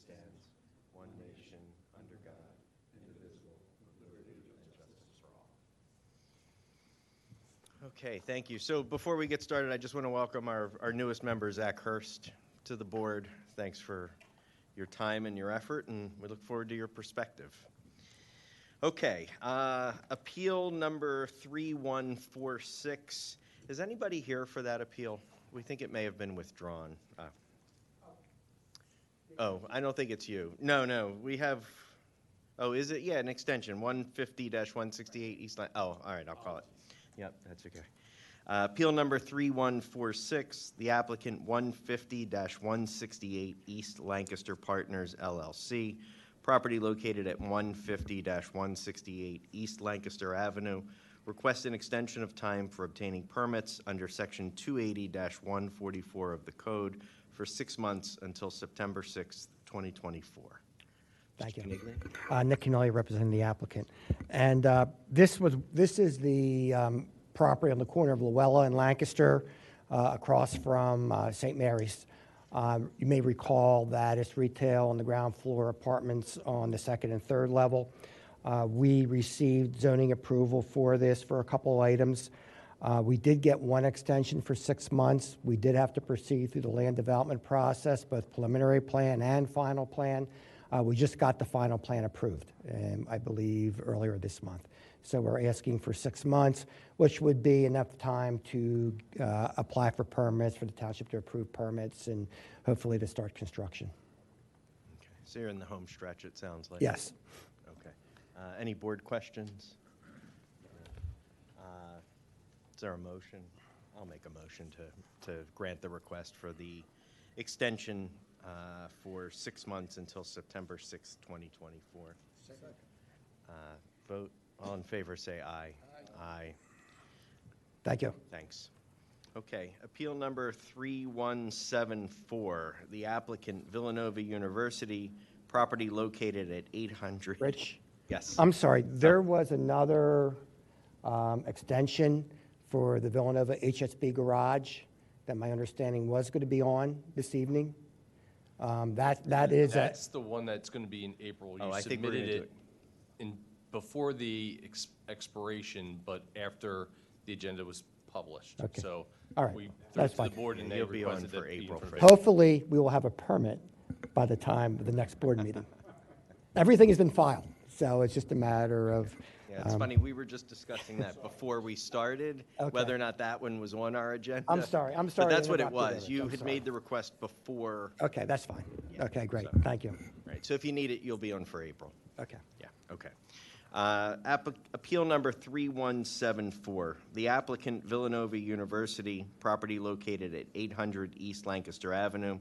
stands, one nation, under God, indivisible, with liberty and justice for all. Okay, thank you. So before we get started, I just want to welcome our newest member, Zach Hurst, to the board. Thanks for your time and your effort, and we look forward to your perspective. Okay, appeal number 3146. Is anybody here for that appeal? We think it may have been withdrawn. Oh, I don't think it's you. No, we have, oh, is it? Yeah, an extension, 150-168 East Line. Oh, all right, I'll call it. Yep, that's okay. Appeal number 3146, the applicant 150-168 East Lancaster Partners, LLC. Property located at 150-168 East Lancaster Avenue. Request an extension of time for obtaining permits under Section 280-144 of the Code for 6 months until September 6th, 2024. Thank you. Nick Canelli, representing the applicant. And this is the property on the corner of Luella and Lancaster, across from St. Mary's. You may recall that it's retail on the ground floor, apartments on the second and third level. We received zoning approval for this for a couple items. We did get one extension for 6 months. We did have to proceed through the land development process, both preliminary plan and final plan. We just got the final plan approved, I believe, earlier this month. So we're asking for 6 months, which would be enough time to apply for permits, for the township to approve permits, and hopefully to start construction. Okay, so you're in the home stretch, it sounds like. Yes. Okay. Any board questions? Is there a motion? I'll make a motion to grant the request for the extension for 6 months until September 6th, 2024. Second. Vote. All in favor, say aye. Aye. Thank you. Thanks. Okay, appeal number 3174, the applicant Villanova University, property located at 800. Rich? Yes. I'm sorry, there was another extension for the Villanova HSB garage that my understanding was going to be on this evening. That's the one that's going to be in April. Oh, You I think we're submitted gonna do it before the expiration, but after the agenda was published. Okay. So All right. we threw That's it to the fine. board and they You'll be on requested for that it be April in for 1st. Hopefully, we will have a permit by the time of the next board meeting. Everything has been filed, so it's just a matter of... Yeah, it's funny, we were just discussing that before we started, Okay. whether or not that one was on our agenda. I'm sorry. But that's to what it interrupt was. there. You I'm had sorry. made the request before. Okay, that's fine. Yeah, Okay, great. so- Thank you. Right, so if you need it, you'll be on for April. Okay. Yeah, okay. Appeal number 3174, the applicant Villanova University, property located at 800 East Lancaster Avenue.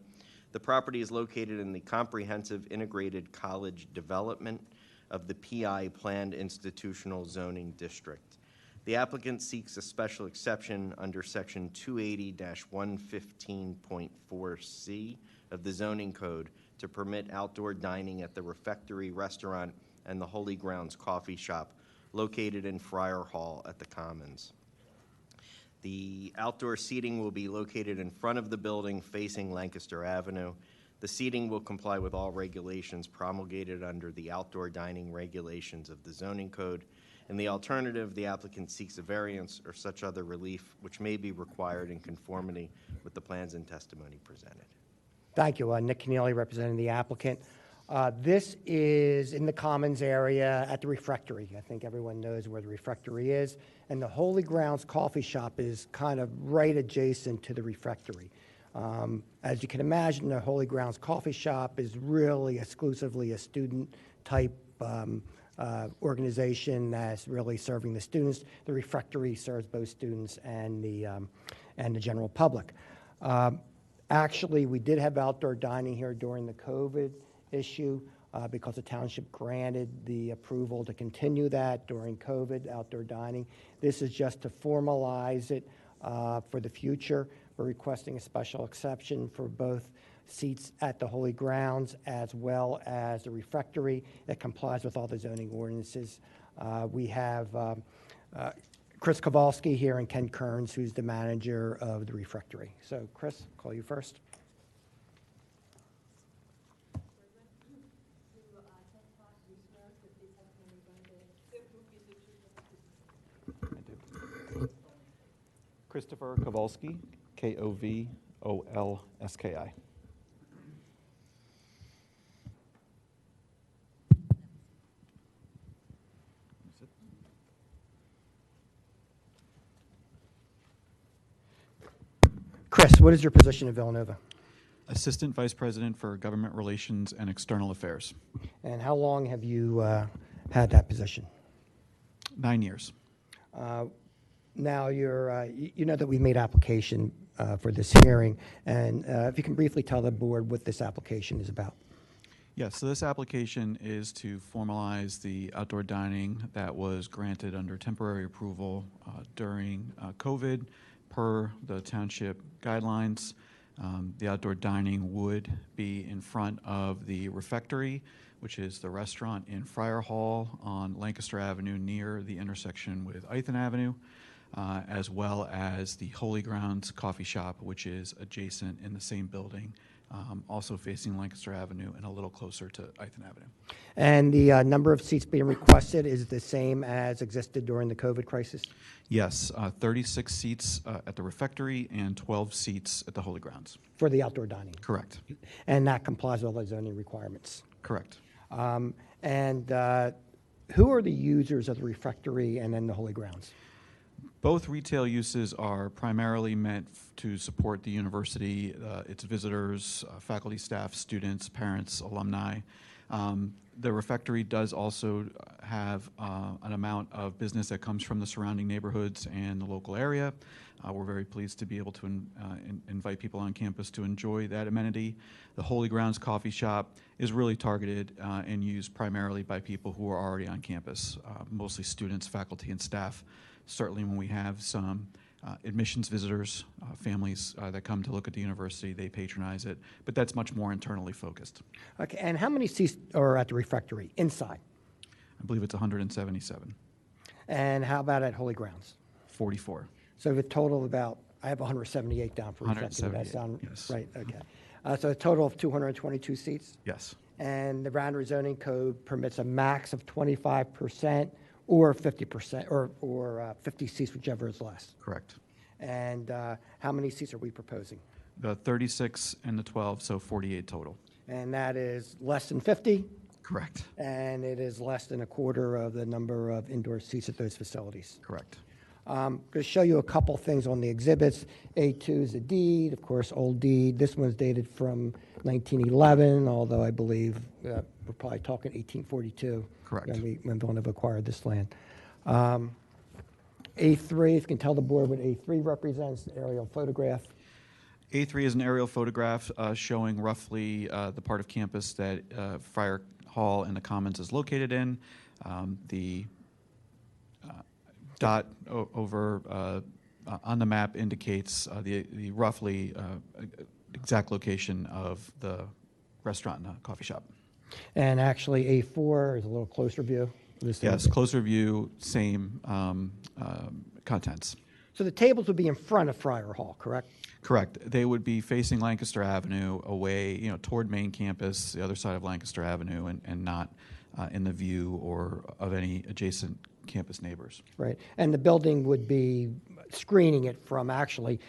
The property is located in the Comprehensive Integrated College Development of the PI Planned Institutional Zoning District. The applicant seeks a special exception under Section 280-115.4C of the Zoning Code to permit outdoor dining at the Refectory Restaurant and the Holy Grounds Coffee Shop located in Friar Hall at the Commons. The outdoor seating will be located in front of the building facing Lancaster Avenue. The seating will comply with all regulations promulgated under the outdoor dining regulations of the zoning code. In the alternative, the applicant seeks a variance or such other relief which may be required in conformity with the plans and testimony presented. Thank you. Nick Canelli, representing the applicant. This is in the Commons area at the Refectory. I think everyone knows where the Refectory is. And the Holy Grounds Coffee Shop is kind of right adjacent to the Refectory. As you can imagine, the Holy Grounds Coffee Shop is really exclusively a student-type organization that's really serving the students. The Refectory serves both students and the general public. Actually, we did have outdoor dining here during the COVID issue because the township granted the approval to continue that during COVID, outdoor dining. This is just to formalize it for the future. We're requesting a special exception for both seats at the Holy Grounds as well as the Refectory that complies with all the zoning ordinances. We have Chris Kowalski here and Ken Kearns, who's the manager of the Refectory. So, Chris, call you first. Christopher Kowalski, K-O-V-O-L-S-K-I. Chris, what is your position at Villanova? Assistant Vice President for Government Relations and External Affairs. And how long have you had that position? 9 years. Now, you know that we made application for this hearing, and if you can briefly tell the board what this application is about. Yes, so this application is to formalize the outdoor dining that was granted under temporary approval during COVID per the Township guidelines. The outdoor dining would be in front of the refectory, which is the restaurant in Friar Hall on Lancaster Avenue near the intersection with Ithan Avenue, as well as the Holy Grounds Coffee Shop, which is adjacent in the same building, also facing Lancaster Avenue and a little closer to Ithan Avenue. And the number of seats being requested is the same as existed during the COVID crisis? Yes, 36 seats at the refectory and 12 seats at the Holy Grounds. For the outdoor dining? Correct. And that complies with all the zoning requirements? Correct. And who are the users of the refectory and then the Holy Grounds? Both retail uses are primarily meant to support the university, its visitors, faculty, staff, students, parents, alumni. The refectory does also have an amount of business that comes from the surrounding neighborhoods and the local area. We're very pleased to be able to invite people on campus to enjoy that amenity. The Holy Grounds Coffee Shop is really targeted and used primarily by people who are already on campus, mostly students, faculty, and staff. Certainly when we have some admissions visitors, families that come to look at the university, they patronize it, but that's much more internally focused. Okay, and how many seats are at the refectory inside? I believe it's 177. And how about at Holy Grounds? 44. So the total of about, I have 178 down for refectory. Does that sound 178, yes. right? Okay. So a total of 222 seats? Yes. And the Radnor zoning code permits a max of 25% or 50%, or 50 seats, whichever is less. Correct. And how many seats are we proposing? The 36 and the 12, so 48 total. And that is less than 50, Correct. and it is less than a quarter of the number of indoor seats at those facilities. Correct. I'm going to show you a couple things on the exhibits. A2 is a deed, of course, old deed. This one's dated from 1911, although I believe we're probably talking 1842. Correct. When Villanova acquired this land. A3, if you can tell the board what A3 represents, aerial photograph. A3 is an aerial photograph showing roughly the part of campus that Friar Hall and the Commons is located in. The dot over on the map indicates the roughly exact location of the restaurant and coffee shop. And actually, A4 is a little closer view. Yes, closer view, same contents. So the tables would be in front of Friar Hall, correct? Correct. They would be facing Lancaster Avenue away, toward main campus, the other side of Lancaster Avenue, and not in the view or of any adjacent campus neighbors. Right. And the building would be screening it from actually,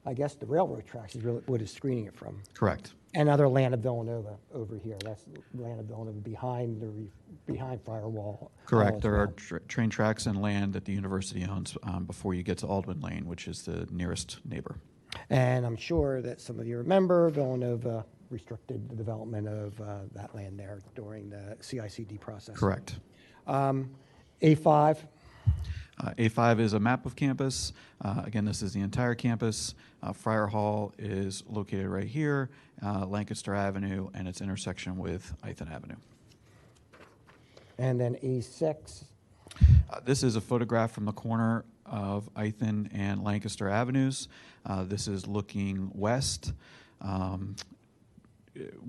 I guess the railroad tracks is really what is screening it from. Correct. And other land of Villanova over here. That's land of Villanova behind Friar Wall. Correct. There are train tracks and land that the university owns before you get to Aldwin Lane, which is the nearest neighbor. And I'm sure that some of you remember Villanova restricted the development of that land there during the CICD process. Correct. A5. A5 is a map of campus. Again, this is the entire campus. Friar Hall is located right here, Lancaster Avenue, and its intersection with Ithan Avenue. And then A6. This is a photograph from the corner of Ithan and Lancaster Avenues. This is looking west.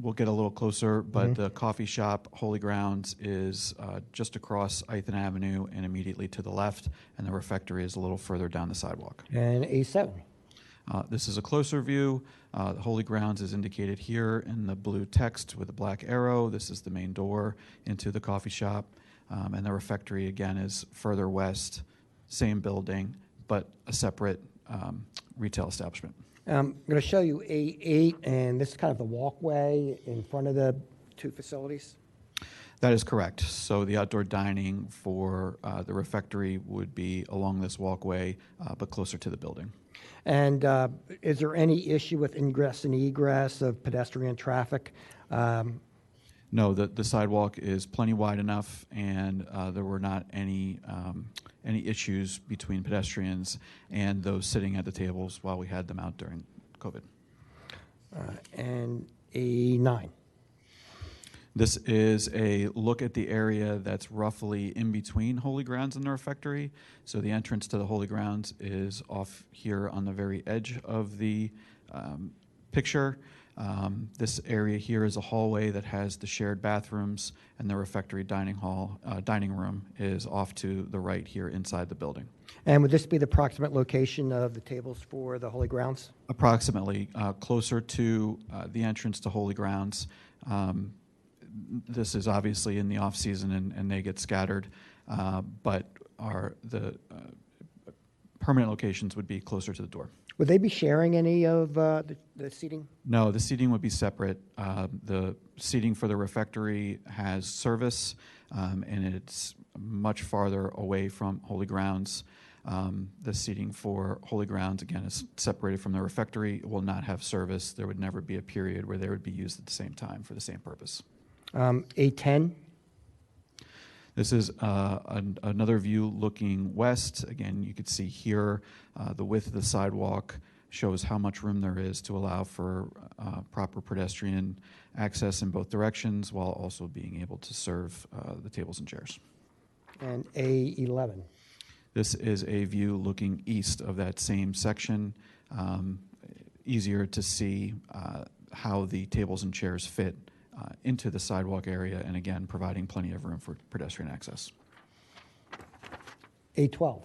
We'll get a little closer, but the coffee shop, Holy Grounds, is just across Ithan Avenue and immediately to the left, and the refectory is a little further down the sidewalk. And A7. This is a closer view. The Holy Grounds is indicated here in the blue text with a black arrow. This is the main door into the coffee shop. And the refectory, again, is further west, same building, but a separate retail establishment. I'm going to show you A8, and this is kind of the walkway in front of the two facilities. That is correct. So the outdoor dining for the refectory would be along this walkway, but closer to the building. And is there any issue with ingress and egress of pedestrian traffic? No, the sidewalk is plenty wide enough, and there were not any issues between pedestrians and those sitting at the tables while we had them out during COVID. And A9. This is a look at the area that's roughly in between Holy Grounds and the refectory. So the entrance to the Holy Grounds is off here on the very edge of the picture. This area here is a hallway that has the shared bathrooms, and the refectory dining room is off to the right here inside the building. And would this be the approximate location of the tables for the Holy Grounds? Approximately closer to the entrance to Holy Grounds. This is obviously in the off season, and they get scattered, but the permanent locations would be closer to the door. Would they be sharing any of the seating? No, the seating would be separate. The seating for the refectory has service, and it's much farther away from Holy Grounds. The seating for Holy Grounds, again, is separated from the refectory. It will not have service. There would never be a period where they would be used at the same time for the same purpose. A10? This is another view looking west. Again, you could see here the width of the sidewalk shows how much room there is to allow for proper pedestrian access in both directions while also being able to serve the tables and chairs. And A11? This is a view looking east of that same section. Easier to see how the tables and chairs fit into the sidewalk area, and again, providing plenty of room for pedestrian access. A12?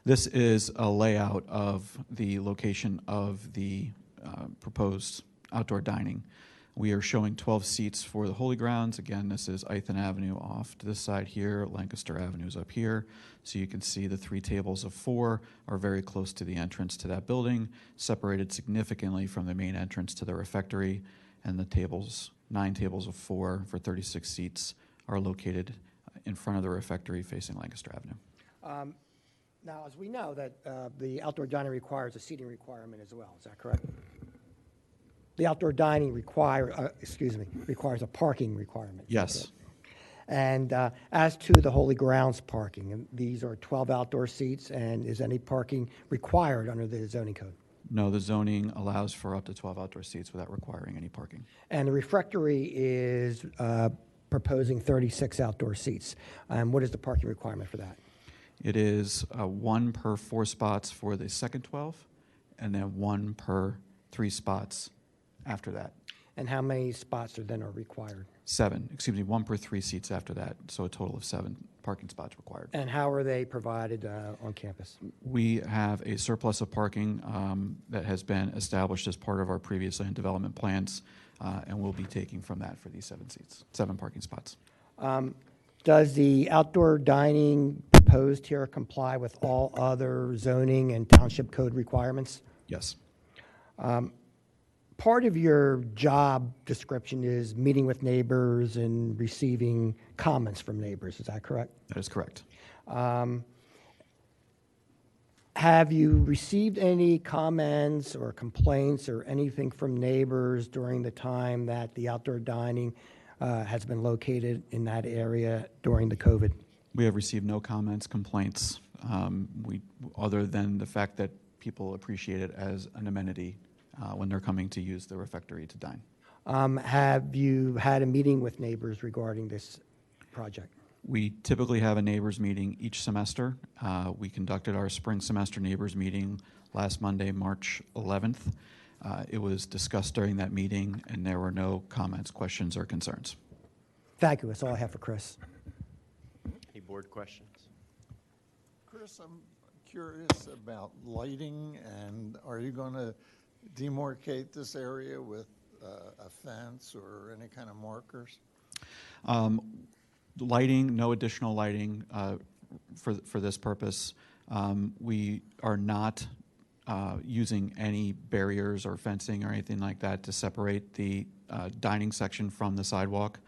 This is a layout of the location of the proposed outdoor dining. We are showing 12 seats for the Holy Grounds. Again, this is Ithan Avenue off to this side here. Lancaster Avenue is up here. So you can see the 3 tables of 4 are very close to the entrance to that building, separated significantly from the main entrance to the refectory. And the tables, 9 tables of 4 for 36 seats, are located in front of the refectory facing Lancaster Avenue. Now, as we know, that the outdoor dining requires a seating requirement as well. Is that correct? The outdoor dining requires a parking requirement. Yes. And as to the Holy Grounds parking, and these are 12 outdoor seats, and is any parking required under the zoning code? No, the zoning allows for up to 12 outdoor seats without requiring any parking. And the refectory is proposing 36 outdoor seats. What is the parking requirement for that? It is 1 per 4 spots for the second 12, and then 1 per 3 spots after that. And how many spots are required? 1 per 3 seats after that, so a total of 7 parking spots required. And how are they provided on campus? We have a surplus of parking that has been established as part of our previous land development plans, and we'll be taking from that for these 7 parking spots. Does the outdoor dining proposed here comply with all other zoning and township code requirements? Yes. Part of your job description is meeting with neighbors and receiving comments from neighbors. Is that correct? That is correct. Have you received any comments or complaints or anything from neighbors during the time that the outdoor dining has been located in that area during the COVID? We have received no comments, complaints, other than the fact that people appreciate it as an amenity when they're coming to use the refectory to dine. Have you had a meeting with neighbors regarding this project? We typically have a neighbors meeting each semester. We conducted our spring semester neighbors meeting last Monday, March 11th. It was discussed during that meeting, and there were no comments, questions, or concerns. Thank you. That's all I have for Chris. Any board questions? Chris, I'm curious about lighting, and are you going to demarcate this area with a fence or any kind of markers? Lighting, no additional lighting for this purpose. We are not using any barriers or fencing or anything like that to separate the dining section from the sidewalk.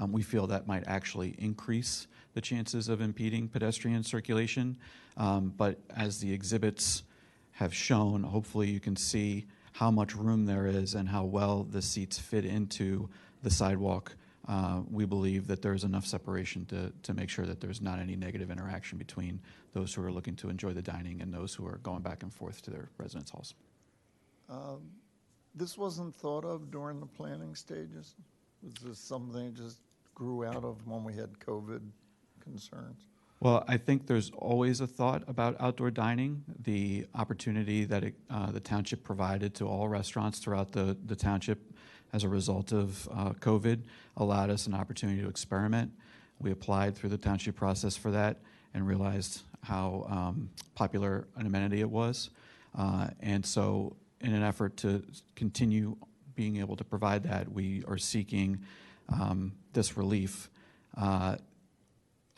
We feel that might actually increase the chances of impeding pedestrian circulation. But as the exhibits have shown, hopefully you can see how much room there is and how well the seats fit into the sidewalk. We believe that there's enough separation to make sure that there's not any negative interaction between those who are looking to enjoy the dining and those who are going back and forth to their residence halls. This wasn't thought of during the planning stages? Was this something that just grew out of when we had COVID concerns? Well, I think there's always a thought about outdoor dining. The opportunity that the township provided to all restaurants throughout the township as a result of COVID allowed us an opportunity to experiment. We applied through the township process for that and realized how popular an amenity it was. And so in an effort to continue being able to provide that, we are seeking this relief.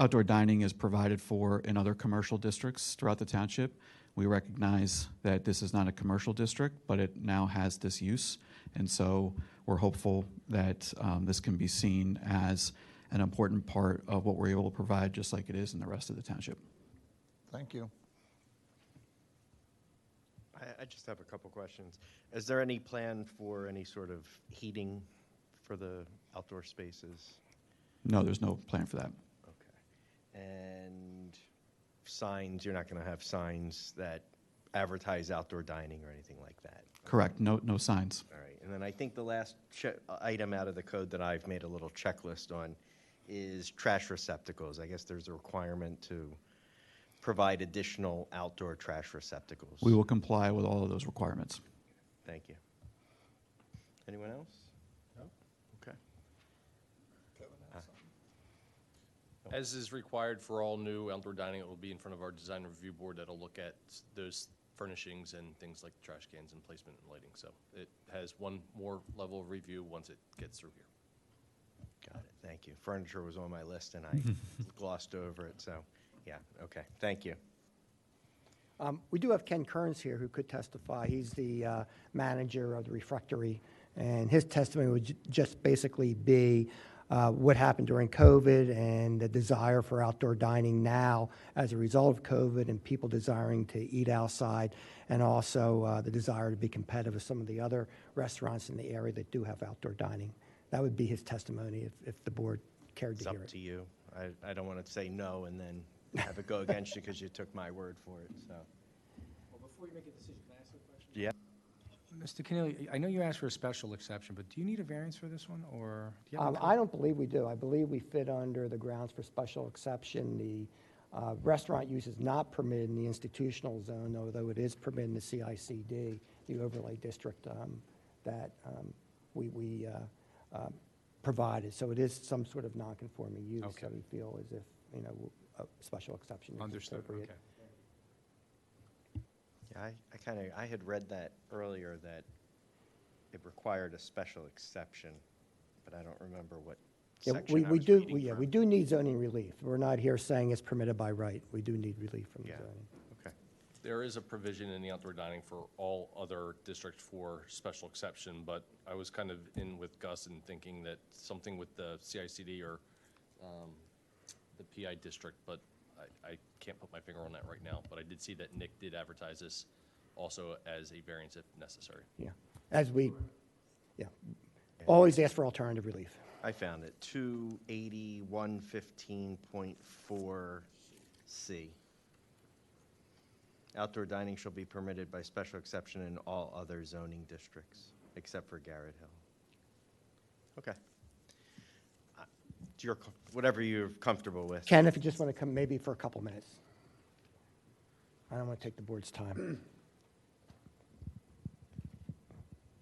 Outdoor dining is provided for in other commercial districts throughout the township. We recognize that this is not a commercial district, but it now has this use. And so we're hopeful that this can be seen as an important part of what we're able to provide, just like it is in the rest of the township. Thank you. I just have a couple questions. Is there any plan for any sort of heating for the outdoor spaces? No, there's no plan for that. And signs, you're not going to have signs that advertise outdoor dining or anything like that? Correct. No signs. All right. And then I think the last item out of the code that I've made a little checklist on is trash receptacles. I guess there's a requirement to provide additional outdoor trash receptacles. We will comply with all of those requirements. Thank you. Anyone else? No? Okay. As is required for all new outdoor dining, it will be in front of our design review board that'll look at those furnishings and things like trash cans and placement and lighting. So it has one more level of review once it gets through here. Got it. Thank you. Furniture was on my list and I glossed over it. So, yeah. Okay. Thank you. We do have Ken Kearns here who could testify. He's the manager of the refectory, and his testimony would just basically be what happened during COVID and the desire for outdoor dining now as a result of COVID and people desiring to eat outside, and also the desire to be competitive with some of the other restaurants in the area that do have outdoor dining. That would be his testimony if the board cared to It's hear up it. to you. I don't want to say no and then have it go against you because you took my word for it. So, Well, before you make a decision, can I ask a question? yeah. Mr. Keneally, I know you asked for a special exception, but do you need a variance for this one, or? Do you have I don't believe we do. I believe we fit under the grounds for special exception. The restaurant use is not permitted in the institutional zone, although it is permitted in the CICD, the overlay district that we provided. So it is some sort of non-conforming use. Okay. So we feel as if, a special exception is Understood, appropriate. okay. Yeah, I had read that earlier that it required a special exception, but I don't remember what Yeah, section we I was do, reading yeah, from. we do need zoning relief. We're not here saying it's permitted by right. We do need relief from the Yeah. zoning. Okay. There is a provision in the outdoor dining for all other districts for special exception, but I was kind of in with Gus in thinking that something with the CICD or the PI district, but I can't put my finger on that right now. But I did see that Nick did advertise this also as a variance if necessary. Yeah, always ask for alternative relief. I found it, 280-115.4C. Outdoor dining shall be permitted by special exception in all other zoning districts, except for Garrett Hill. Okay. Whatever you're comfortable with. Ken, if you just want to come maybe for a couple minutes. I don't want to take the board's time.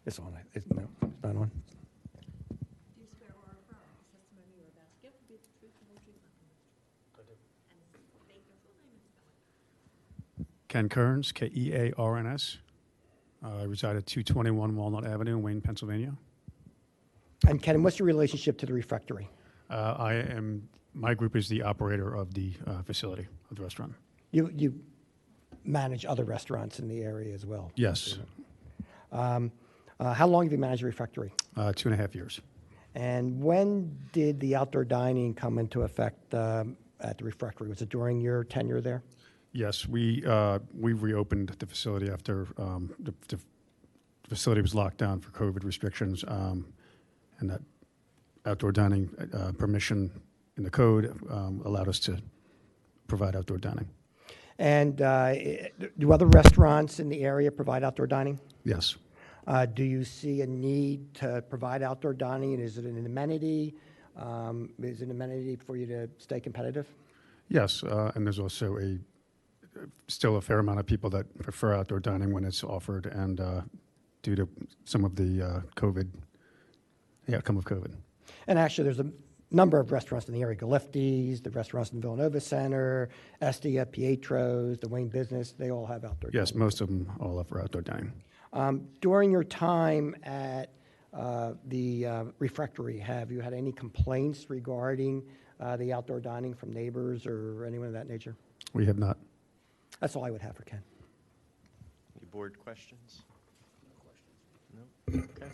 It's on, no, it's not on. Do you swear or affirm the testimony you're about to give will be the truth and whole truth, nothing but the truth? And state your full name and spelling. Ken Kearns, Kearns. I reside at 221 Walnut Avenue in Wayne, Pennsylvania. And Ken, what's your relationship to the refectory? My group is the operator of the facility, of the restaurant. You manage other restaurants in the area as well. Yes, How long have you managed a refectory? 2.5 years. And when did the outdoor dining come into effect at the refectory? Was it during your tenure there? Yes, we reopened the facility after the facility was locked down for COVID restrictions, and that outdoor dining permission in the code allowed us to provide outdoor dining. And do other restaurants in the area provide outdoor dining? Yes. Do you see a need to provide outdoor dining? And is it an amenity? Is it an amenity for you to stay competitive? Yes, and there's also still a fair amount of people that prefer outdoor dining when it's offered, and due to some of the the outcome of COVID. And actually, there's a number of restaurants in the area: Galifte's, the restaurants in the Villanova Center, Estia, Pietro's, the Wayne Business. They all have outdoor Yes, dining. most of them all offer outdoor dining. During your time at the refectory, have you had any complaints regarding the outdoor dining from neighbors or anyone of that nature? We have not. That's all I would have for Ken. Any board questions? No? Okay.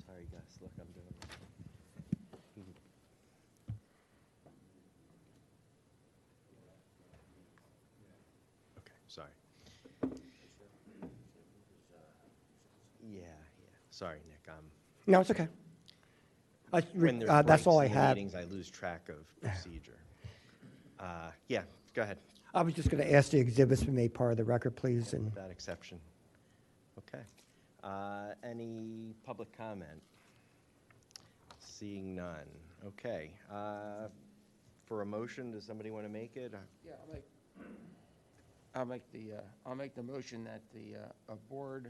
Sorry, Gus, look, I'm doing it. Okay, sorry. Yeah, sorry, Nick, No, it's okay. when there's That's breaks all I in the have. meetings, I lose track of procedure. Yeah, go ahead. I was just going to ask the exhibits be made part of the record, please. And That exception. Okay. Any public comment? Seeing none. Okay. For a motion, does somebody want to make it? Yeah, I'll make the motion that the board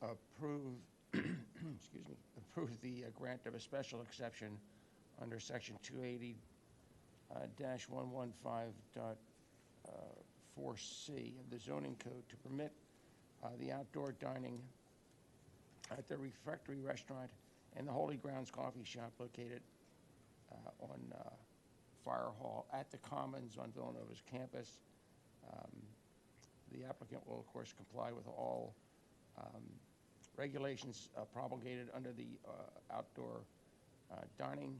approve, excuse me, approve the grant of a special exception under section 280-115.4C of the zoning code to permit the outdoor dining at the refectory restaurant and the Holy Grounds Coffee Shop located on Fire Hall at the Commons on Villanova's campus. The applicant will, of course, comply with all regulations promulgated under the outdoor dining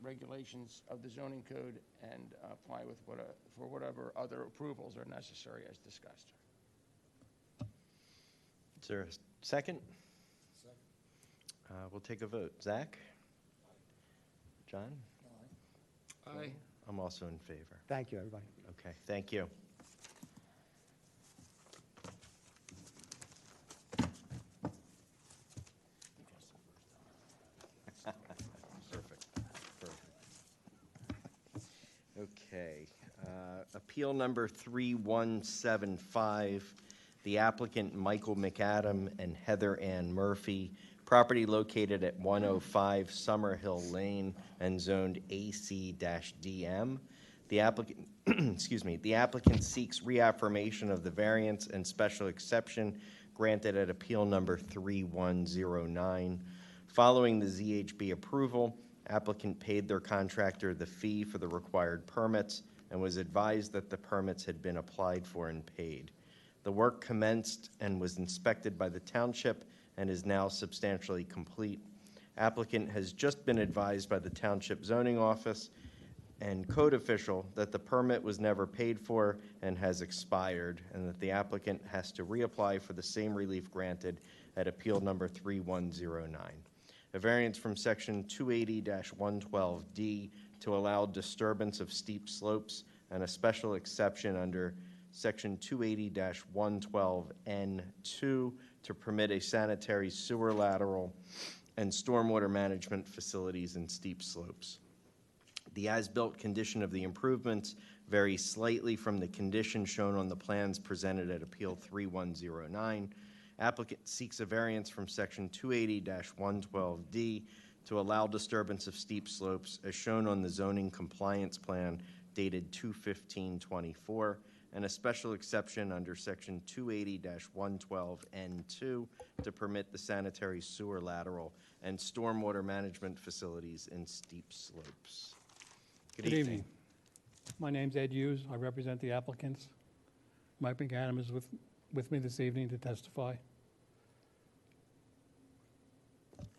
regulations of the zoning code and apply with for whatever other approvals are necessary as discussed. Is there a second? Second. We'll take a vote. Zach? John? Aye. I'm also in favor. thank you, everybody. Okay, thank you. Perfect. Okay. Appeal number 3175, the applicant Michael McAdam and Heather Ann Murphy, property located at 105 Summerhill Lane and zoned AC-DM. The applicant, excuse me, the applicant seeks reaffirmation of the variance and special exception granted at appeal number 3109. Following the ZHB approval, applicant paid their contractor the fee for the required permits and was advised that the permits had been applied for and paid. The work commenced and was inspected by the township and is now substantially complete. Applicant has just been advised by the township zoning office and code official that the permit was never paid for and has expired, and that the applicant has to reapply for the same relief granted at appeal number 3109. A variance from section 280-112D to allow disturbance of steep slopes and a special exception under section 280-112N2 to permit a sanitary sewer lateral and stormwater management facilities in steep slopes. The as-built condition of the improvements varies slightly from the condition shown on the plans presented at Appeal 3109. Applicant seeks a variance from Section 280-112D to allow disturbance of steep slopes as shown on the zoning compliance plan dated 2/15/24, and a special exception under Section 280-112N2 to permit the sanitary sewer lateral and stormwater management facilities in steep slopes. Good evening. My name's Ed Hughes. I represent the applicants. Mike McAdam is with me this evening to testify.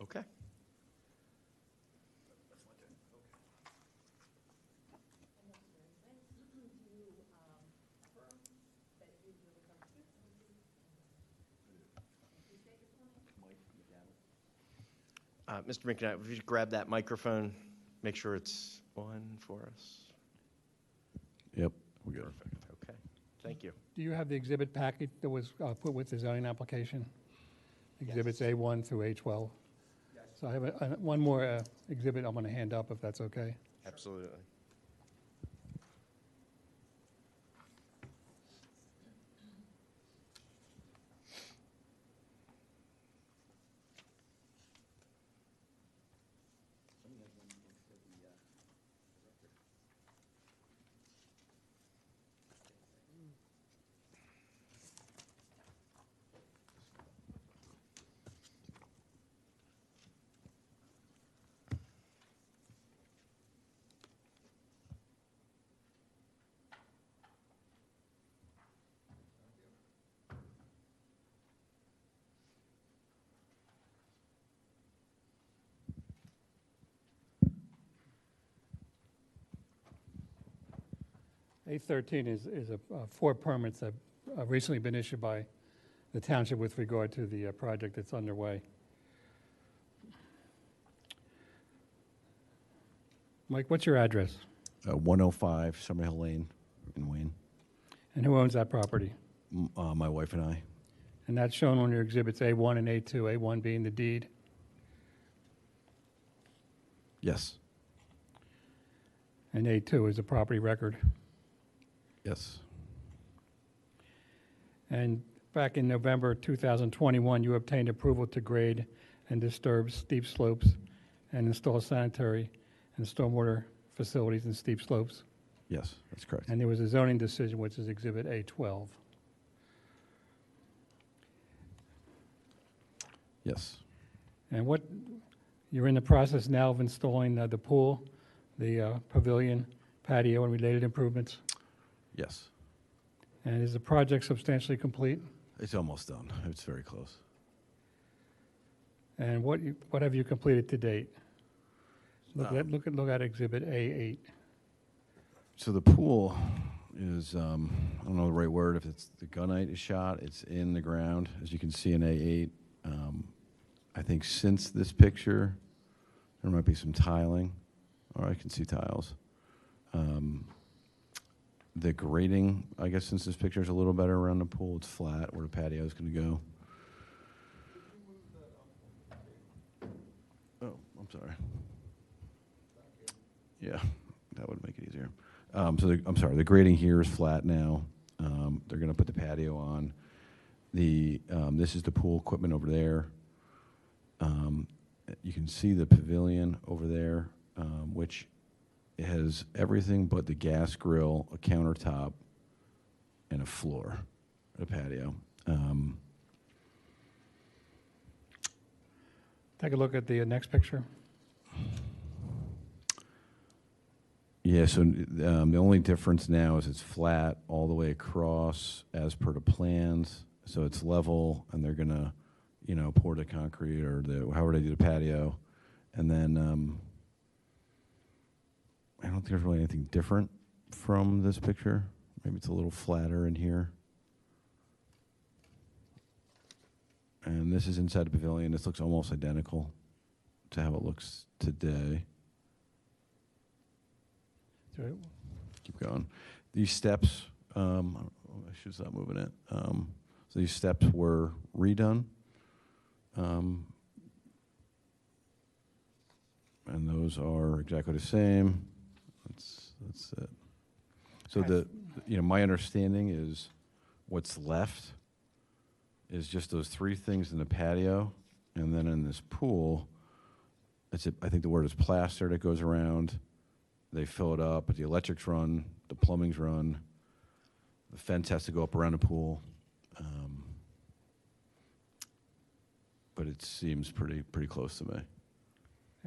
Okay. Mr. McKnight, if you could grab that microphone, make sure it's on for us. Yep, we're good. Perfect. Okay. Thank you. Do you have the exhibit packet that was put with the zoning application? Exhibits A1 through A12? Yes. So I have one more exhibit I'm going to hand up, if that's okay. Absolutely. A13 is four permits that have recently been issued by the township with regard to the project that's underway. Mike, what's your address? 105 Summerhill Lane in Wayne. And who owns that property? My wife and I. And that's shown on your exhibits A1 and A2, A1 being the deed. Yes. And A2 is the property record. Yes. And back in November 2021, you obtained approval to grade and disturb steep slopes and install sanitary and stormwater facilities in steep slopes. Yes, that's correct. And there was a zoning decision, which is Exhibit A12. Yes. And you're in the process now of installing the pool, the pavilion, patio, and related improvements? Yes. And is the project substantially complete? It's almost done. It's very close. And what have you completed to date? Look at Exhibit A8. So the pool is, I don't know the right word, if it's the gunite is shot, it's in the ground, as you can see in A8. I think since this picture, there might be some tiling, or I can see tiles. The grading, I guess since this picture is a little better around the pool, it's flat where the patio is going to go. Oh, I'm sorry. Yeah, that would make it easier. I'm sorry, the grading here is flat now. They're going to put the patio on. This is the pool equipment over there. You can see the pavilion over there, which it has everything but the gas grill, a countertop, and a floor, a patio. Take a look at the next picture. Yeah, so the only difference now is it's flat all the way across as per the plans. So it's level, and they're gonna, pour the concrete or however they do the patio, and then I don't think there's really anything different from this picture. Maybe it's a little flatter in here. And this is inside the pavilion. This looks almost identical to how it looks today. Keep going. These steps, I should stop moving it. So these steps were redone. And those are exactly the same. That's it. So my understanding is what's left is just those three things in the patio, and then in this pool, I think the word is plaster that goes around. They fill it up, but the electrics run, the plumbing's run, the fence has to go up around the pool. But it seems pretty close to me.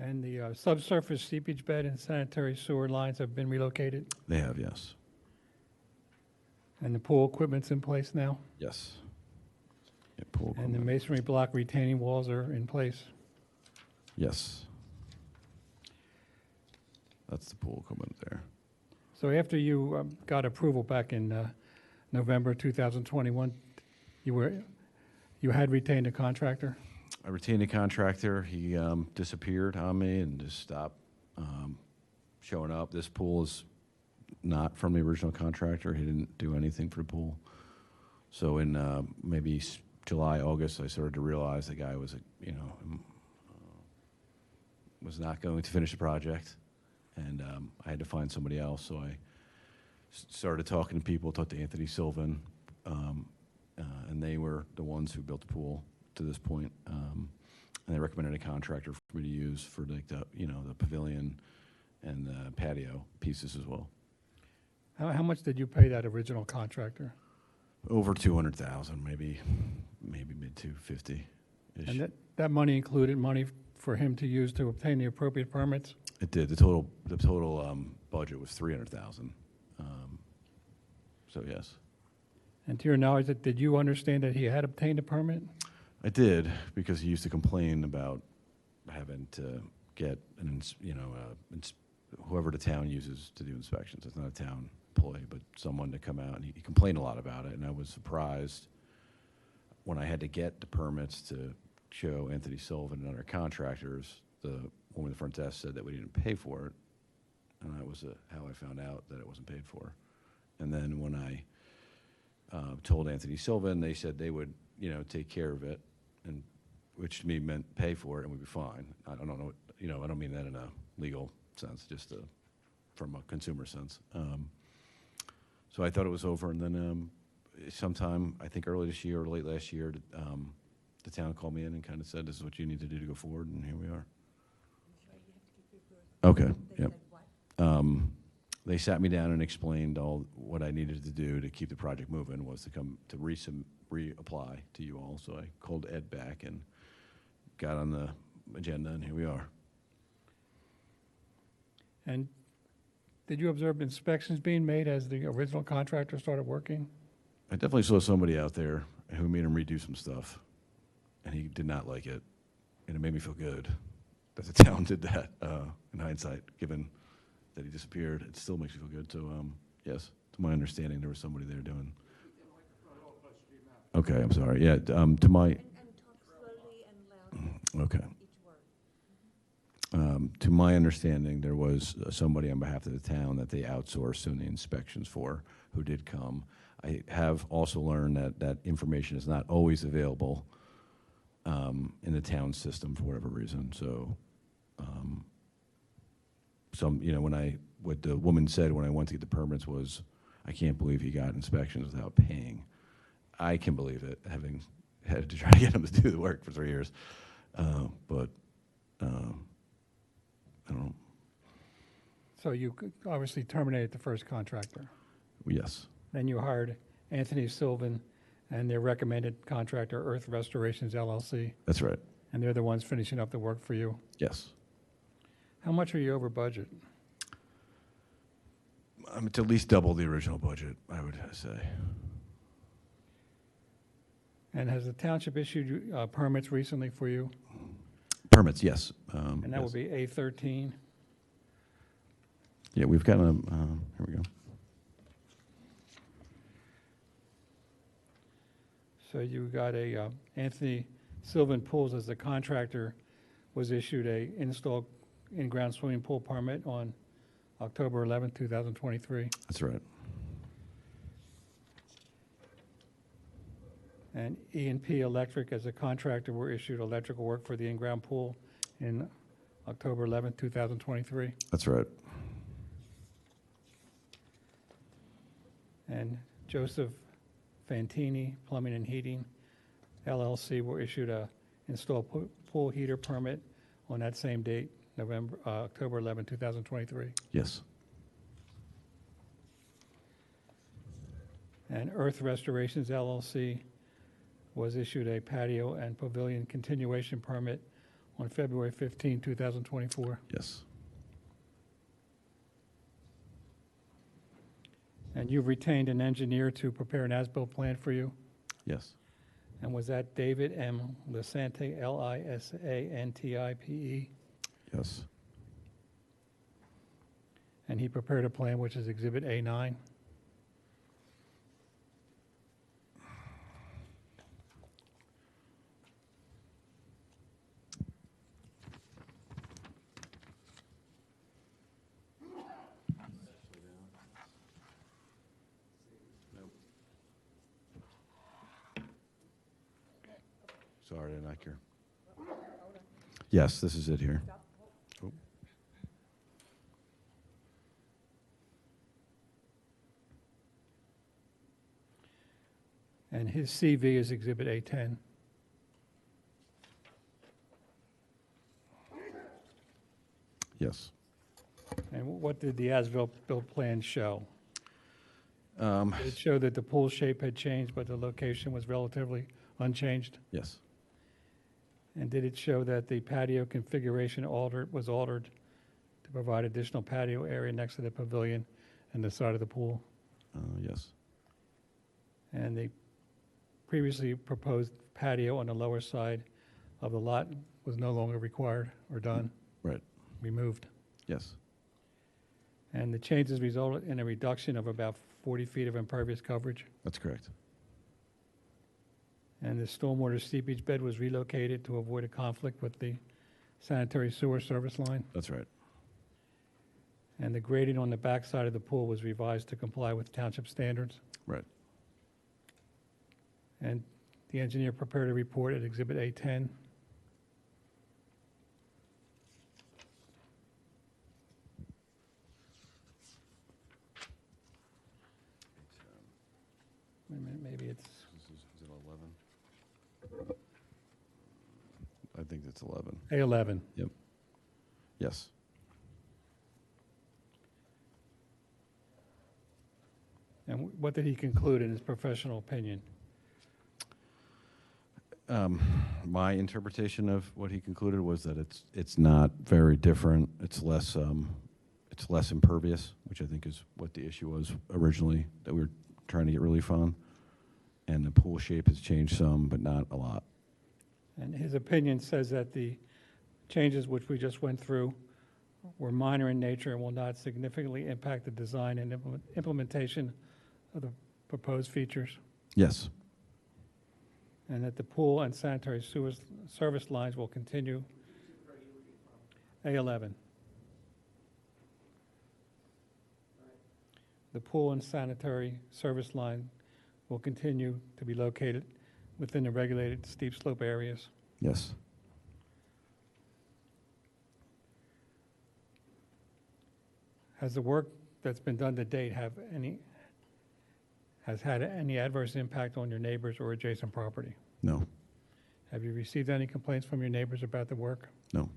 And the subsurface seepage bed and sanitary sewer lines have been relocated? They have, yes. And the pool equipment's in place now? Yes. Yeah, pool And the equipment. masonry block retaining walls are in place? Yes. That's the pool equipment there. So after you got approval back in November 2021, you had retained a contractor? I retained a contractor. He disappeared on me and just stopped showing up. This pool is not from the original contractor. He didn't do anything for the pool. So in maybe July, August, I started to realize the guy was, was not going to finish the project, and I had to find somebody else. So I started talking to people, talked to Anthony Sylvan, and they were the ones who built the pool to this point. And they recommended a contractor for me to use for like the pavilion and the patio pieces as well. How much did you pay that original contractor? Over 200,000, maybe mid 250 ish. And that money included money for him to use to obtain the appropriate permits? It did. The total budget was 300,000. So yes, And to your knowledge, did you understand that he had obtained a permit? I did, because he used to complain about having to get whoever the town uses to do inspections. It's not a town employee, but someone to come out, and he complained a lot about it. And I was surprised when I had to get the permits to show Anthony Sullivan and other contractors. The woman at the front desk said that we didn't pay for it, and that was how I found out that it wasn't paid for. And then when I told Anthony Sylvan, they said they would, take care of it, and which to me meant pay for it and we'd be fine. I don't know, I don't mean that in a legal sense, just from a consumer sense. So I thought it was over, and then sometime, I think early this year or late last year, the town called me in and kind of said, this is what you need to do to go forward, and here we are. Okay, yep. They sat me down and explained all what I needed to do to keep the project moving was to come to reapply to you all. So I called Ed back and got on the agenda, and here we are. And did you observe inspections being made as the original contractor started working? I definitely saw somebody out there who made him redo some stuff, and he did not like it, and it made me feel good that the town did that. In hindsight, given that he disappeared, it still makes me feel good. So yes, to my understanding, there was somebody there doing. Okay, I'm sorry. Yeah, to my. And talk slowly and loudly. Okay. Each word. To my understanding, there was somebody on behalf of the town that they outsourced doing the inspections for, who did come. I have also learned that information is not always available in the town system for whatever reason. So, what the woman said when I went to get the permits was, I can't believe he got inspections without paying. I can believe it, having had to try to get him to do the work for 3 years. But I don't know. So you obviously terminated the first contractor. Yes, Then you hired Anthony Sylvan and their recommended contractor, Earth Restorations LLC, that's right. and they're the ones finishing up the work for you. Yes. How much are you over budget? It's at least double the original budget, I would say. And has the township issued you permits recently for you? Permits, yes. And that yes. would be A13? Yeah, we've got a, here we go. So you got a Anthony Sylvan Pools as the contractor was issued a install in-ground swimming pool permit on October 11th, 2023. That's right. And E&P Electric as a contractor were issued electrical work for the in-ground pool in October 11th, 2023. That's right. And Joseph Fantini Plumbing and Heating LLC were issued a install pool heater permit on that same date, October 11, 2023. Yes. And Earth Restorations LLC was issued a patio and pavilion continuation permit on February 15, 2024. Yes. And you've retained an engineer to prepare an as-built plan for you? Yes. And was that David M. Lisante, Lisantipe? Yes. And he prepared a plan which is Exhibit A9? Sorry, I didn't like your. Yes, this is it here. Oh. And his CV is Exhibit A10? Yes. And what did the as-built plan show? Um, Did it show that the pool shape had changed, but the location was relatively unchanged? yes. And did it show that the patio configuration was altered to provide additional patio area next to the pavilion and the side of the pool? Yes. And the previously proposed patio on the lower side of the lot was no longer required or done, Right. removed? Yes. And the changes resulted in a reduction of about 40 feet of impervious coverage? That's correct. And the stormwater seepage bed was relocated to avoid a conflict with the sanitary sewer service line? That's right. And the grading on the back side of the pool was revised to comply with township standards? Right. And the engineer prepared a report at Exhibit A10? Wait a minute, maybe it's, Is it 11? I think it's 11. A11. Yep. Yes. And what did he conclude in his professional opinion? My interpretation of what he concluded was that it's not very different. It's less impervious, which I think is what the issue was originally that we were trying to get relief on. And the pool shape has changed some, but not a lot. And his opinion says that the changes which we just went through were minor in nature and will not significantly impact the design and implementation of the proposed features, Yes. and that the pool and sanitary sewers service lines will continue. A11. The pool and sanitary service line will continue to be located within the regulated steep slope areas. Yes. Has the work that's been done to date has had any adverse impact on your neighbors or adjacent property? No. Have you received any complaints from your neighbors about the work? No.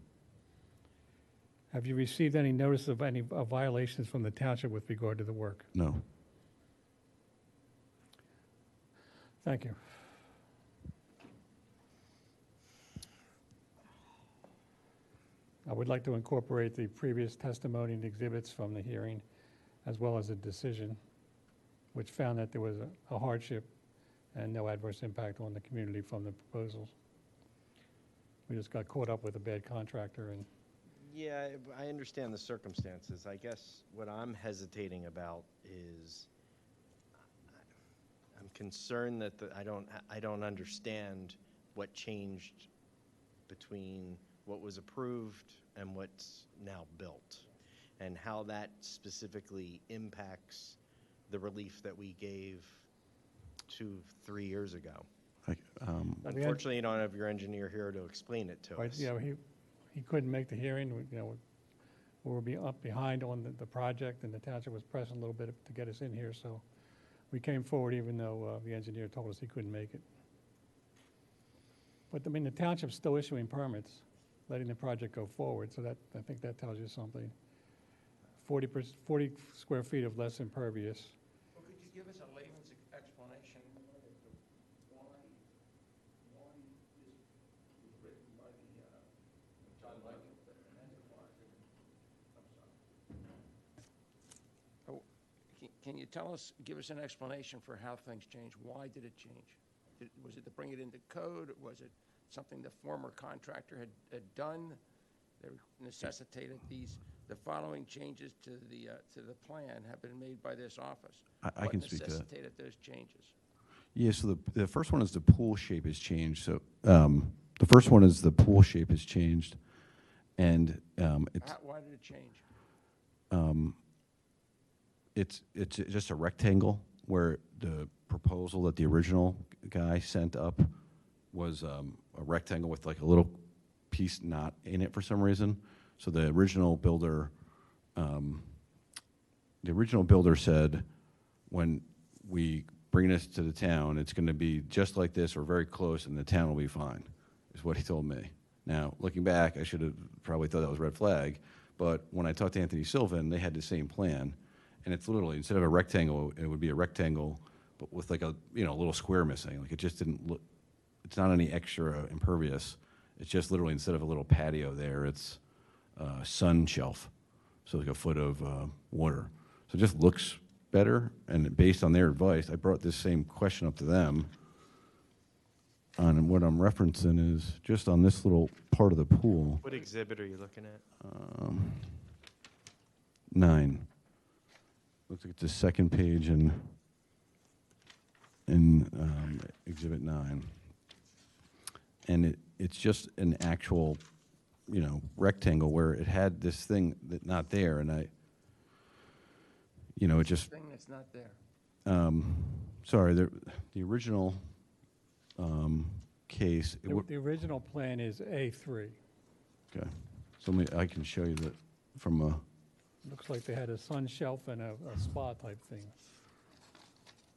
Have you received any notice of any violations from the township with regard to the work? No. Thank you. I would like to incorporate the previous testimony and exhibits from the hearing, as well as a decision, which found that there was a hardship and no adverse impact on the community from the proposals. We just got caught up with a bad contractor and Yeah, I understand the circumstances. I guess what I'm hesitating about is I'm concerned that I don't understand what changed between what was approved and what's now built, and how that specifically impacts the relief that we gave 2-3 years ago. Unfortunately, you don't have your engineer here to explain it to us. you know, he couldn't make the hearing. We were behind on the project, and the township was pressing a little bit to get us in here, so we came forward even though the engineer told us he couldn't make it. But, I mean, the township's still issuing permits, letting the project go forward, so I think that tells you something. 40 square feet of less impervious. Well, could you give us a layman's explanation why this was written by can you tell us, give us an explanation for how things changed? Why did it change? Was it to bring it into code? Was it something the former contractor had done that necessitated the following changes to the plan have been made by this office? I can speak to that. What necessitated those changes? Yeah, so the first one is the pool shape has changed. So the first one is the pool shape has changed, and Why did it change? it's just a rectangle where the proposal that the original guy sent up was a rectangle with like a little piece not in it for some reason. So the original builder said, when we bring this to the town, it's going to be just like this or very close, and the town will be fine, is what he told me. Now, looking back, I should have probably thought that was a red flag, but when I talked to Anthony Sylvan, they had the same plan, and it's literally, instead of a rectangle, it would be a rectangle, but with like a little square missing. Like, it just didn't look, it's not any extra impervious. It's just literally, instead of a little patio there, it's a sun shelf, so like a foot of water. So it just looks better, and based on their advice, I brought this same question up to them. And what I'm referencing is just on this little part of the pool. What exhibit are you looking at? 9. Looks like it's the second page in Exhibit 9. And it's just an actual, rectangle where it had this thing that not there, and it just. Thing that's not there. Sorry, the original case. The original plan is A3. Okay, so I can show you that from a. Looks like they had a sun shelf and a spa type thing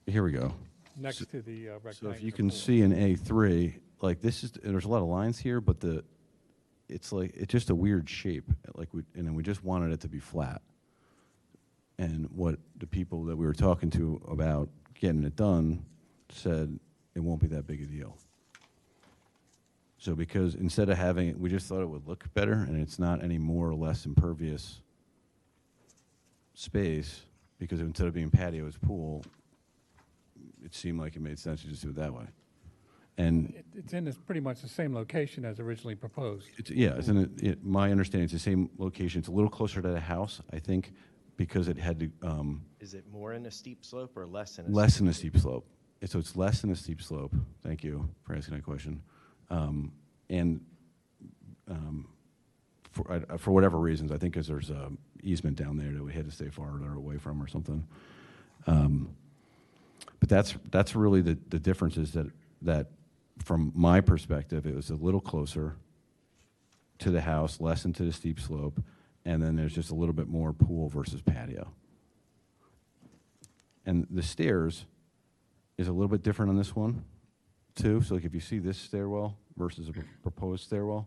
Here we go. next to the rectangular. So if you can pool. see in A3, like this is, there's a lot of lines here, but it's just a weird shape. And then we just wanted it to be flat. And what the people that we were talking to about getting it done said it won't be that big a deal. So because instead of having it, we just thought it would look better, and it's not any more or less impervious space, because instead of being patio, it's pool, it seemed like it made sense to just do it that way. And It's in pretty much the same location as originally proposed. it's in my understanding, it's the same location. It's a little closer to the house, I think, because it had to. Is it more in a steep slope or less in a Less than a steep slope. So it's less than a steep slope. Thank you for asking that question. For whatever reasons, I think because there's a easement down there that we had to stay farther away from or something. But that's really the difference, is that from my perspective, it was a little closer to the house, less into the steep slope, and then there's just a little bit more pool versus patio. And the stairs is a little bit different on this one, too. So like if you see this stairwell versus a proposed stairwell,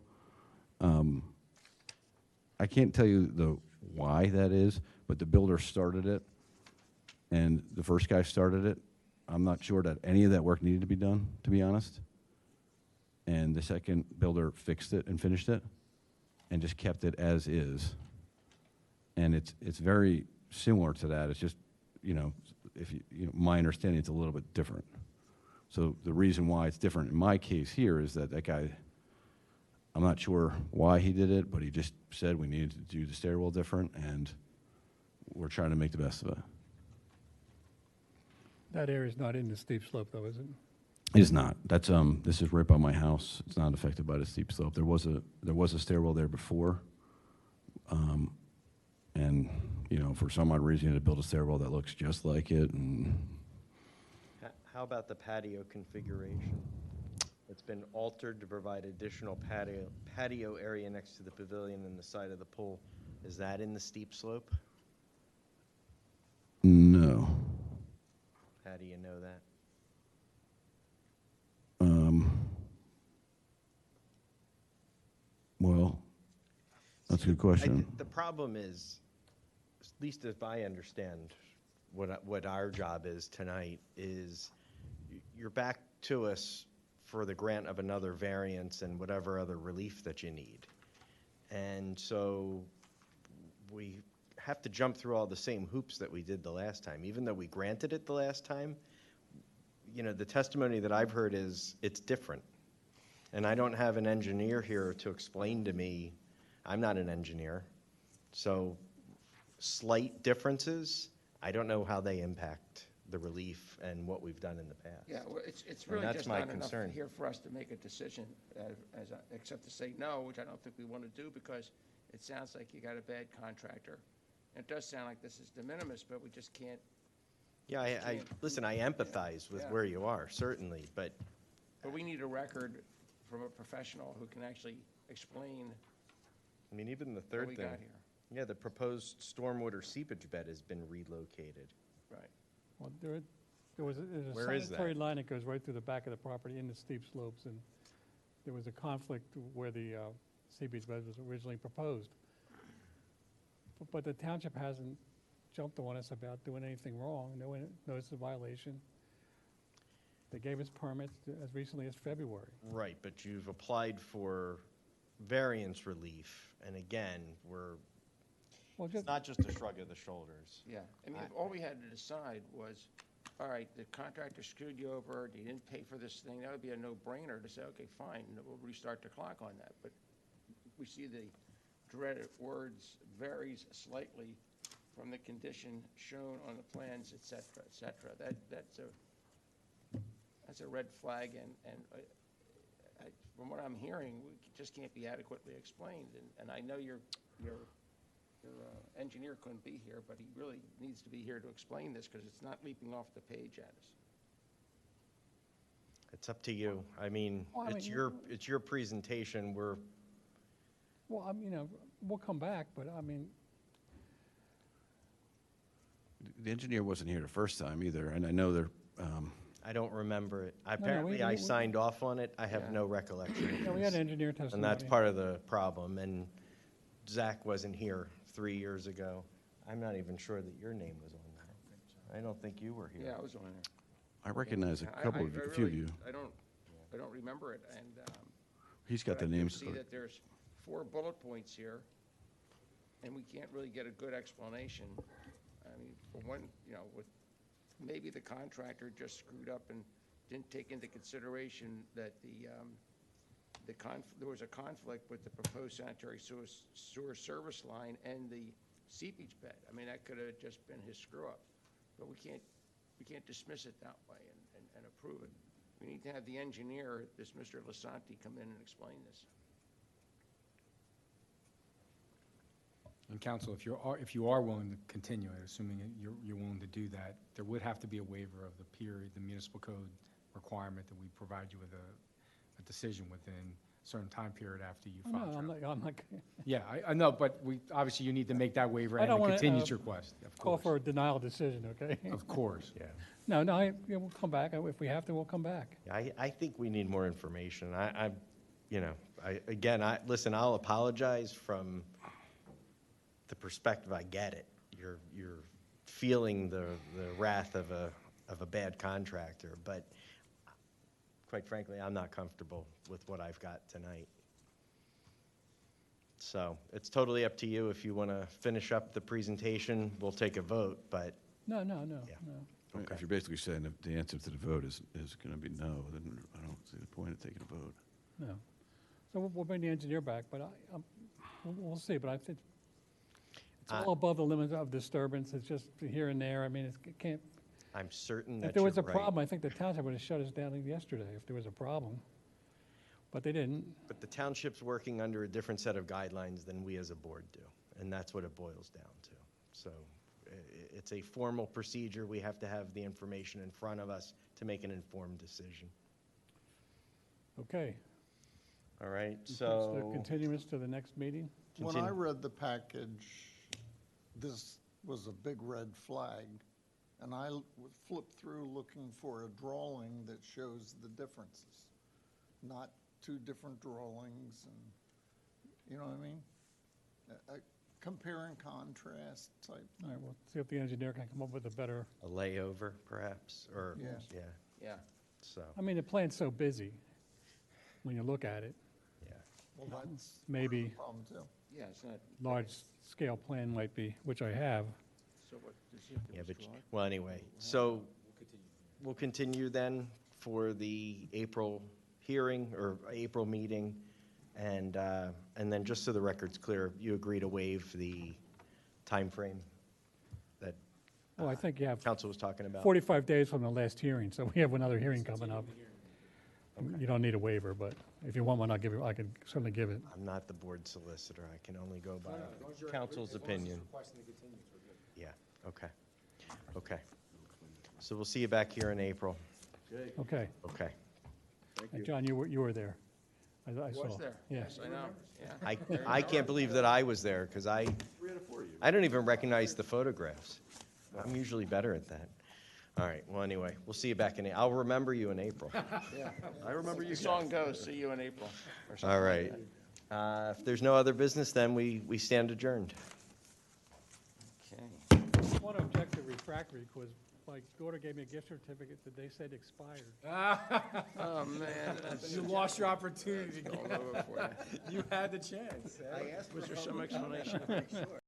I can't tell you the why that is, but the builder started it, and the first guy started it. I'm not sure that any of that work needed to be done, to be honest. And the second builder fixed it and finished it, and just kept it as is. And it's very similar to that. It's just, my understanding, it's a little bit different. So the reason why it's different in my case here is that guy, I'm not sure why he did it, but he just said we needed to do the stairwell different, and we're trying to make the best of it. That area is not in the steep slope, though, is it? It is not. That's this is right by my house. It's not affected by the steep slope. There was a stairwell there before, and for some odd reason, you had to build a stairwell that looks just like it. And How about the patio configuration? It's been altered to provide additional patio area next to the pavilion and the side of the pool. Is that in the steep slope? no. How do you know that? Well, that's a good question. The problem is, at least if I understand what our job is tonight, is you're back to us for the grant of another variance and whatever other relief that you need. And so we have to jump through all the same hoops that we did the last time. Even though we granted it the last time, you know, the testimony that I've heard is it's different. And I don't have an engineer here to explain to me, I'm not an engineer. So slight differences, I don't know how they impact the relief and what we've done in the past. Yeah, well, it's And really that's just my not enough concern. here for us to make a decision, except to say no, which I don't think we want to do, because it sounds like you got a bad contractor. It does sound like this is de minimis, but we just can't. Yeah, listen, I empathize with Yeah. where you are, certainly, but But we need a record from a professional who can actually explain I mean, even the what third we thing. got here. Yeah, the proposed stormwater seepage bed has been relocated. Right. Well, there's a Where is sanitary that? line that goes right through the back of the property in the steep slopes, and there was a conflict where the seepage bed was originally proposed. But the township hasn't jumped on us about doing anything wrong, no one noticed a violation. They gave us permits as recently as February. Right, but you've applied for variance relief, and again, Well, it's just, not just a shrug of the shoulders. Yeah, I mean, all we had to decide was, all right, the contractor screwed you over, you didn't pay for this thing, that would be a no-brainer to say, okay, fine, we'll restart the clock on that. But we see the dreaded words varies slightly from the condition shown on the plans, et cetera, et cetera. That's a red flag, and from what I'm hearing, we just can't be adequately explained. And I know your engineer couldn't be here, but he really needs to be here to explain this, because it's not leaping off the page at us. It's up to you. I mean, Well, I it's mean, your presentation. well, we'll come back, but I mean, The engineer wasn't here the first time either, and I know they're, I don't remember it. we- Apparently, I we- signed off on it. I have Yeah. no recollection of yeah, we had this. engineer testimony. And that's part of the problem, and Zach wasn't here 3 years ago. I'm not even sure that your name was on that. I don't think you were here. Yeah, I was on there. I recognize a I- couple I- of, I a few of really- you. I don't remember it, and. He's got but the I do names. see that there's 4 bullet points here, and we can't really get a good explanation. I mean, for one, with, maybe the contractor just screwed up and didn't take into consideration that there was a conflict with the proposed sanitary sewer service line and the seepage bed. I mean, that could have just been his screw-up. But we can't dismiss it that way and approve it. We need to have the engineer, this Mr. Lasanti, come in and explain this. And counsel, if you are willing to continue it, assuming you're willing to do that, there would have to be a waiver of the period, the municipal code requirement that we provide you with a decision within a certain time period after you Oh, file. no, your- I'm not Yeah, I know, but obviously you need to make that waiver I and don't the wanna, continuance request, of call for course. a denial decision, okay? Of course, yeah. No, we'll come back. If we have to, we'll come back. I think we need more information. Listen, I'll apologize from the perspective I get it. You're feeling the wrath of a bad contractor, but quite frankly, I'm not comfortable with what I've got tonight. So it's totally up to you. If you want to finish up the presentation, we'll take a vote, but No. Yeah. Okay. If you're basically saying that the answer to the vote is going to be no, then I don't see the point of taking a vote. No. So we'll bring the engineer back, but we'll see. But I think it's all above the limits of disturbance. It's just here and there. I mean, it can't. I'm certain that If there was you're a right. problem, I think the township would have shut us down yesterday if there was a problem. But they didn't. But the township's working under a different set of guidelines than we as a board do, and that's what it boils down to. So it's a formal procedure. We have to have the information in front of us to make an informed decision. Okay. All right, The so, continuance to the next meeting? When I Continue. read the package, this was a big red flag, and I flipped through looking for a drawing that shows the differences, not 2 different drawings, and, you know what I mean? A compare and contrast type All thing. right, we'll see if the engineer can come up with a better, a layover, perhaps, or, Yeah. yeah, Yeah. so, I mean, the plan's so busy when you look at it. yeah. Well, that's part of Maybe. the problem, too. Yeah, it's not. large-scale plan might be, which I have. So what, does he have to Yeah, but, withdraw it? well, anyway, so we'll continue then for the April hearing or April meeting. And then just so the record's clear, you agree to waive the timeframe that Well, I think you have council was talking about? 45 days from the last hearing, so we have another hearing coming up. You don't need a waiver, but if you want one, I can certainly give it. I'm not the board solicitor. I can only go by council's opinion. Yeah, okay. Okay. So we'll see you back here in April. Okay. Okay. And John, you were there. I saw. Was there? Yes. I know, yeah. I can't believe that I was there because I don't even recognize the photographs. I'm usually better at that. All right, well, anyway, we'll see you back in, I'll remember you in April. I remember you The song goes, "See you in April." or something All like right. that. If there's no other business, then we stand adjourned. Okay. I want to object to refractory because my daughter gave me a gift certificate that they said expired. Oh, man. that's You lost your opportunity. all over for you. You had the chance. Was there some explanation?